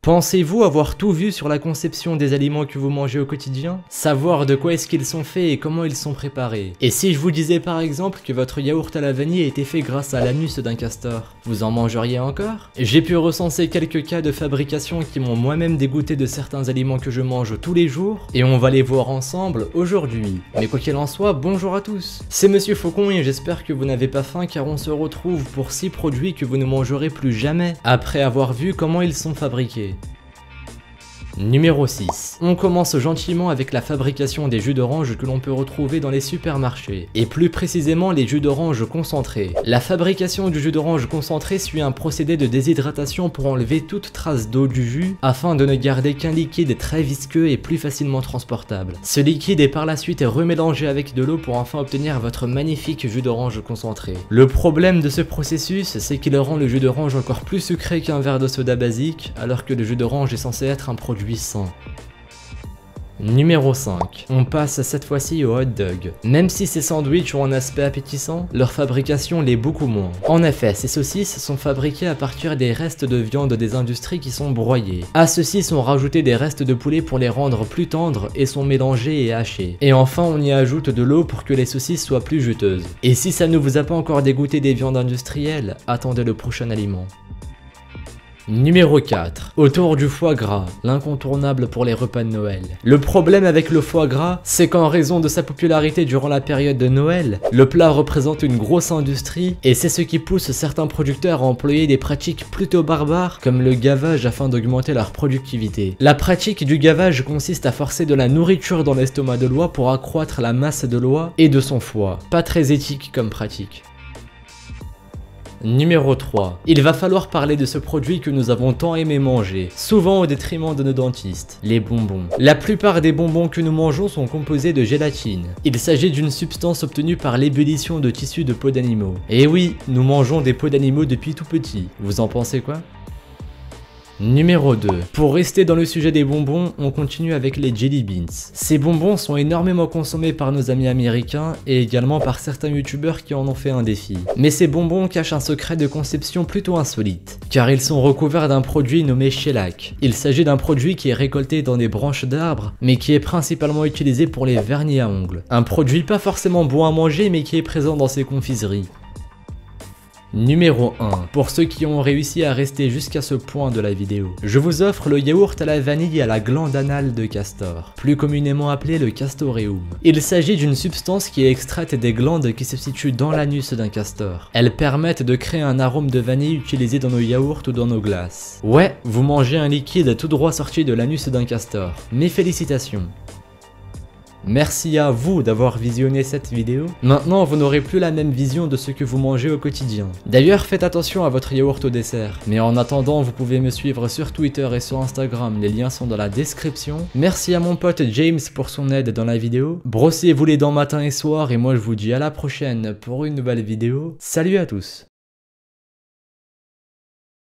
Pensez-vous avoir tout vu sur la conception des aliments que vous mangez au quotidien? Savoir de quoi est-ce qu'ils sont faits et comment ils sont préparés? Et si je vous disais par exemple que votre yaourt à la vanille a été fait grâce à l'anus d'un castor, vous en mangeriez encore? J'ai pu recenser quelques cas de fabrication qui m'ont moi-même dégoûté de certains aliments que je mange tous les jours, et on va les voir ensemble aujourd'hui. Mais quoi qu'il en soit, bonjour à tous, c'est Monsieur Faucon et j'espère que vous n'avez pas faim car on se retrouve pour 6 produits que vous ne mangerez plus jamais après avoir vu comment ils sont fabriqués. Numéro 6. On commence gentiment avec la fabrication des jus d'orange que l'on peut retrouver dans les supermarchés, et plus précisément les jus d'orange concentrés. La fabrication du jus d'orange concentré suit un procédé de déshydratation pour enlever toute trace d'eau du jus, afin de ne garder qu'un liquide très visqueux et plus facilement transportable. Ce liquide est par la suite remélangé avec de l'eau pour enfin obtenir votre magnifique jus d'orange concentré. Le problème de ce processus, c'est qu'il rend le jus d'orange encore plus sucré qu'un verre de soda basique, alors que le jus d'orange est censé être un produit sain. Numéro 5. On passe cette fois-ci au hot dog. Même si ces sandwichs ont un aspect appétissant, leur fabrication l'est beaucoup moins. En effet, ces saucisses sont fabriquées à partir des restes de viande des industries qui sont broyés. À ceux-ci sont rajoutés des restes de poulet pour les rendre plus tendres et sont mélangés et hachés. Et enfin, on y ajoute de l'eau pour que les saucisses soient plus juteuses. Et si ça ne vous a pas encore dégoûté des viandes industrielles, attendez le prochain aliment. Numéro 4. Autour du foie gras, l'incontournable pour les repas de Noël. Le problème avec le foie gras, c'est qu'en raison de sa popularité durant la période de Noël, le plat représente une grosse industrie et c'est ce qui pousse certains producteurs à employer des pratiques plutôt barbares comme le gavage afin d'augmenter leur productivité. La pratique du gavage consiste à forcer de la nourriture dans l'estomac de l'oie pour accroître la masse de l'oie et de son foie. Pas très éthique comme pratique. Numéro 3. Il va falloir parler de ce produit que nous avons tant aimé manger, souvent au détriment de nos dentistes, les bonbons. La plupart des bonbons que nous mangeons sont composés de gélatine. Il s'agit d'une substance obtenue par l'ébullition de tissus de peaux d'animaux. Et oui, nous mangeons des peaux d'animaux depuis tout petit. Vous en pensez quoi ? Numéro 2. Pour rester dans le sujet des bonbons, on continue avec les jelly beans. Ces bonbons sont énormément consommés par nos amis américains et également par certains youtubeurs qui en ont fait un défi. Mais ces bonbons cachent un secret de conception plutôt insolite, car ils sont recouverts d'un produit nommé shellac. Il s'agit d'un produit qui est récolté dans des branches d'arbres, mais qui est principalement utilisé pour les vernis à ongles. Un produit pas forcément bon à manger mais qui est présent dans ces confiseries. Numéro 1. Pour ceux qui ont réussi à rester jusqu'à ce point de la vidéo, je vous offre le yaourt à la vanille à la glande anale de castor, plus communément appelé le castoreum. Il s'agit d'une substance qui est extraite des glandes qui se situent dans l'anus d'un castor. Elles permettent de créer un arôme de vanille utilisé dans nos yaourts ou dans nos glaces. Ouais, vous mangez un liquide tout droit sorti de l'anus d'un castor. Mes félicitations. Merci à vous d'avoir visionné cette vidéo. Maintenant, vous n'aurez plus la même vision de ce que vous mangez au quotidien. D'ailleurs, faites attention à votre yaourt au dessert. Mais en attendant, vous pouvez me suivre sur Twitter et sur Instagram, les liens sont dans la description. Merci à mon pote James pour son aide dans la vidéo. Brossez-vous les dents matin et soir et moi je vous dis à la prochaine pour une nouvelle vidéo. Salut à tous!